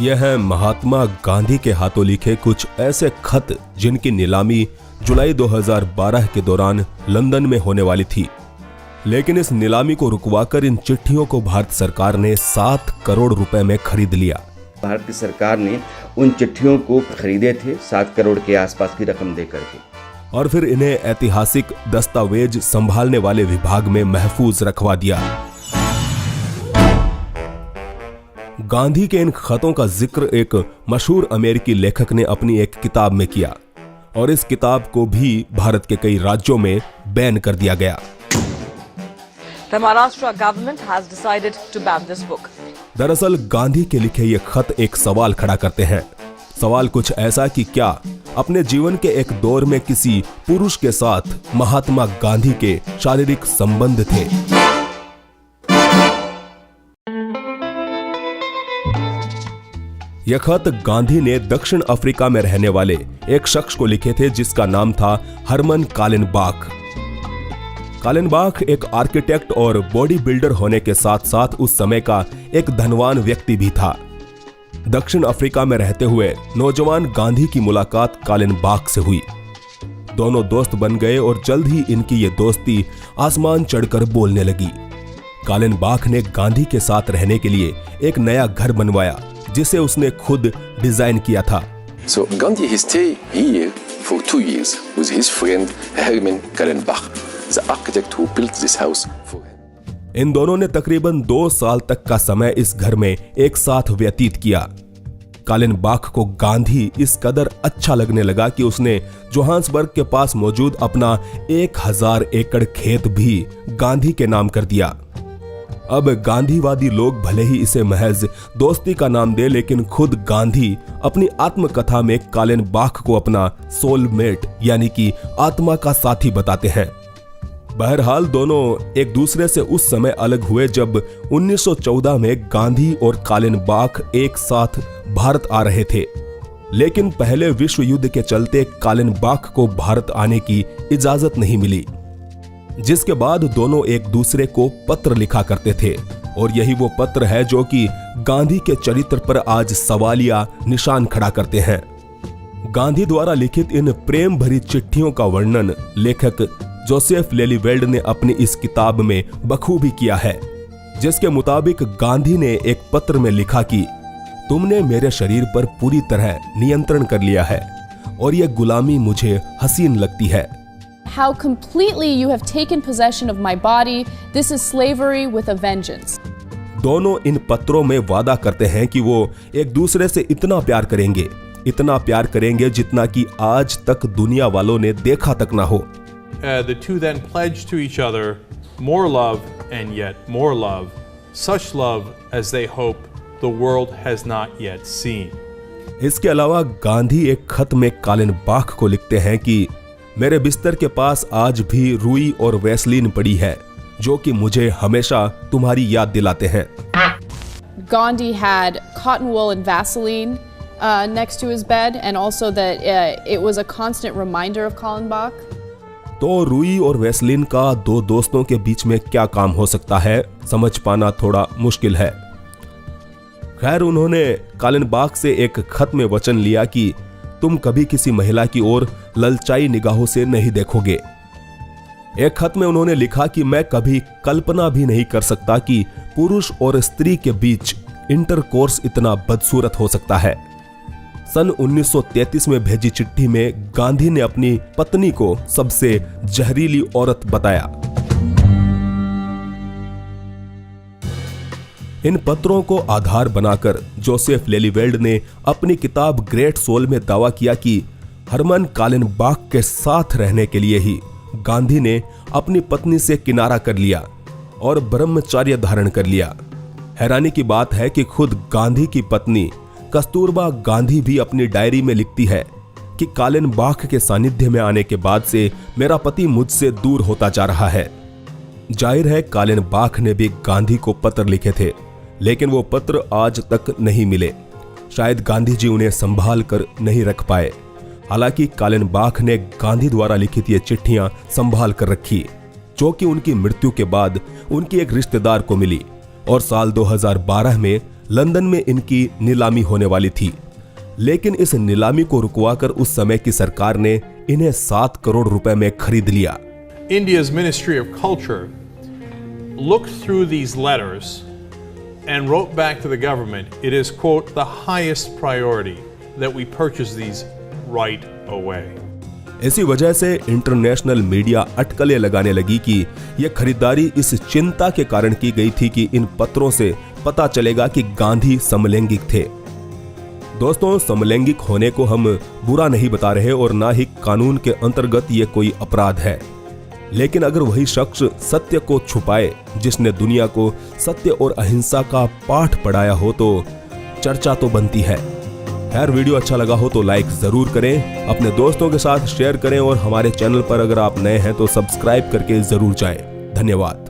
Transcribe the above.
यह है महात्मा गांधी के हाथों लिखे कुछ ऐसे खत जिनकी नीलामी जुलाई 2012 के दौरान लंदन में होने वाली थी। लेकिन इस नीलामी को रुकवाकर इन चिट्ठियों को भारत सरकार ने 7 करोड़ रुपए में खरीद लिया। भारत की सरकार ने उन चिट्ठियों को खरीदे थे 7 करोड़ के आसपास की रकम देकर के, और फिर इन्हें ऐतिहासिक दस्तावेज संभालने वाले विभाग में महफूज रखवा दिया। गांधी के इन खतों का जिक्र एक मशहूर अमेरिकी लेखक ने अपनी एक किताब में किया और इस किताब को भी भारत के कई राज्यों में बैन कर दिया गया। The Maharashtra government has decided to ban this book. दरअसल गांधी के लिखे ये खत एक सवाल खड़ा करते हैं। सवाल कुछ ऐसा कि क्या अपने जीवन के एक दौर में किसी पुरुष के साथ महात्मा गांधी के शारीरिक संबंध थे। यह खत गांधी ने दक्षिण अफ्रीका में रहने वाले एक शख्स को लिखे थे जिसका नाम था हरमन कालेनबाख। कालेनबाख एक आर्किटेक्ट और बॉडी बिल्डर होने के साथ साथ उस समय का एक धनवान व्यक्ति भी था। दक्षिण अफ्रीका में रहते हुए नौजवान गांधी की मुलाकात कालेनबाख से हुई। दोनों दोस्त बन गए और जल्द ही इनकी ये दोस्ती आसमान चढ़कर बोलने लगी। कालेनबाख ने गांधी के साथ रहने के लिए एक नया घर बनवाया जिसे उसने खुद डिजाइन किया था। So Gandhi stayed here for 2 years with his friend Herman Kallenbach, the architect who built this house for him. इन दोनों ने तकरीबन 2 साल तक का समय इस घर में एक साथ व्यतीत किया। कालेनबाख को गांधी इस कदर अच्छा लगने लगा कि उसने जोहान्सबर्ग के पास मौजूद अपना 1000 एकड़ खेत भी गांधी के नाम कर दिया। अब गांधीवादी लोग भले ही इसे महज दोस्ती का नाम दे, लेकिन खुद गांधी अपनी आत्मकथा में कालेनबाख को अपना सोलमेट यानी कि आत्मा का साथी बताते हैं। बहरहाल दोनों एक दूसरे से उस समय अलग हुए जब 1914 में गांधी और कालेनबाख एक साथ भारत आ रहे थे। लेकिन पहले विश्व युद्ध के चलते कालेनबाख को भारत आने की इजाजत नहीं मिली, जिसके बाद दोनों एक दूसरे को पत्र लिखा करते थे। और यही वो पत्र है जो कि गांधी के चरित्र पर आज सवालिया निशान खड़ा करते हैं। गांधी द्वारा लिखित इन प्रेम भरी चिट्ठियों का वर्णन लेखक जोसेफ लेलीवेल्ड ने अपनी इस किताब में बखूबी किया है, जिसके मुताबिक गांधी ने एक पत्र में लिखा कि तुमने मेरे शरीर पर पूरी तरह नियंत्रण कर लिया है और यह गुलामी मुझे हसीन लगती है। How completely you have taken possession of my body. This is slavery with a vengeance. दोनों इन पत्रों में वादा करते हैं कि वो एक दूसरे से इतना प्यार करेंगे जितना कि आज तक दुनिया वालों ने देखा तक ना हो। The two then pledged to each other more love and yet more love, such love as they hope the world has not yet seen. इसके अलावा गांधी एक खत में कालेनबाख को लिखते हैं कि मेरे बिस्तर के पास आज भी रुई और वैसलीन पड़ी है जो कि मुझे हमेशा तुम्हारी याद दिलाते हैं। Gandhi had cotton wool and Vaseline next to his bed, and also that it was a constant reminder of Kallenbach. तो रुई और वैसलीन का दो दोस्तों के बीच में क्या काम हो सकता है, समझ पाना थोड़ा मुश्किल है। खैर, उन्होंने कालेनबाख से एक खत में वचन लिया कि तुम कभी किसी महिला की ओर ललचाई निगाहों से नहीं देखोगे। एक खत में उन्होंने लिखा कि मैं कभी कल्पना भी नहीं कर सकता कि पुरुष और स्त्री के बीच इंटरकोर्स इतना बदसूरत हो सकता है। सन 1933 में भेजी चिट्ठी में गांधी ने अपनी पत्नी को सबसे जहरीली औरत बताया। इन पत्रों को आधार बनाकर जोसेफ लेलीवेल्ड ने अपनी किताब ग्रेट सोल में दावा किया कि हरमन कालेनबाख के साथ रहने के लिए ही गांधी ने अपनी पत्नी से किनारा कर लिया और ब्रह्मचर्य धारण कर लिया। हैरानी की बात है कि खुद गांधी की पत्नी कस्तूरबा गांधी भी अपनी डायरी में लिखती है कि कालेनबाख के सानिध्य में आने के बाद से मेरा पति मुझसे दूर होता जा रहा है। जाहिर है कालेनबाख ने भी गांधी को पत्र लिखे थे, लेकिन वो पत्र आज तक नहीं मिले। शायद गांधी जी उन्हें संभाल कर नहीं रख पाए। हालांकि कालेनबाख ने गांधी द्वारा लिखित ये चिट्ठियां संभाल कर रखी, जो कि उनकी मृत्यु के बाद उनकी एक रिश्तेदार को मिली और साल 2012 में लंदन में इनकी नीलामी होने वाली थी, लेकिन इस नीलामी को रुकवाकर उस समय की सरकार ने इन्हें 7 करोड़ रुपए में खरीद लिया। India's Ministry of Culture looked through these letters and wrote back to the government, it is, quote, the highest priority that we purchase these right away. इसी वजह से इंटरनेशनल मीडिया अटकलें लगाने लगी कि यह खरीदारी इस चिंता के कारण की गई थी कि इन पत्रों से पता चलेगा कि गांधी समलैंगिक थे। दोस्तों, समलैंगिक होने को हम बुरा नहीं बता रहे और ना ही कानून के अंतर्गत ये कोई अपराध है, लेकिन अगर वही शख्स सत्य को छुपाए जिसने दुनिया को सत्य और अहिंसा का पाठ पढ़ाया हो तो चर्चा तो बनती है। खैर, वीडियो अच्छा लगा हो तो लाइक जरूर करें, अपने दोस्तों के साथ शेयर करें और हमारे चैनल पर अगर आप नए हैं तो सब्सक्राइब करके जरूर जाएं। धन्यवाद।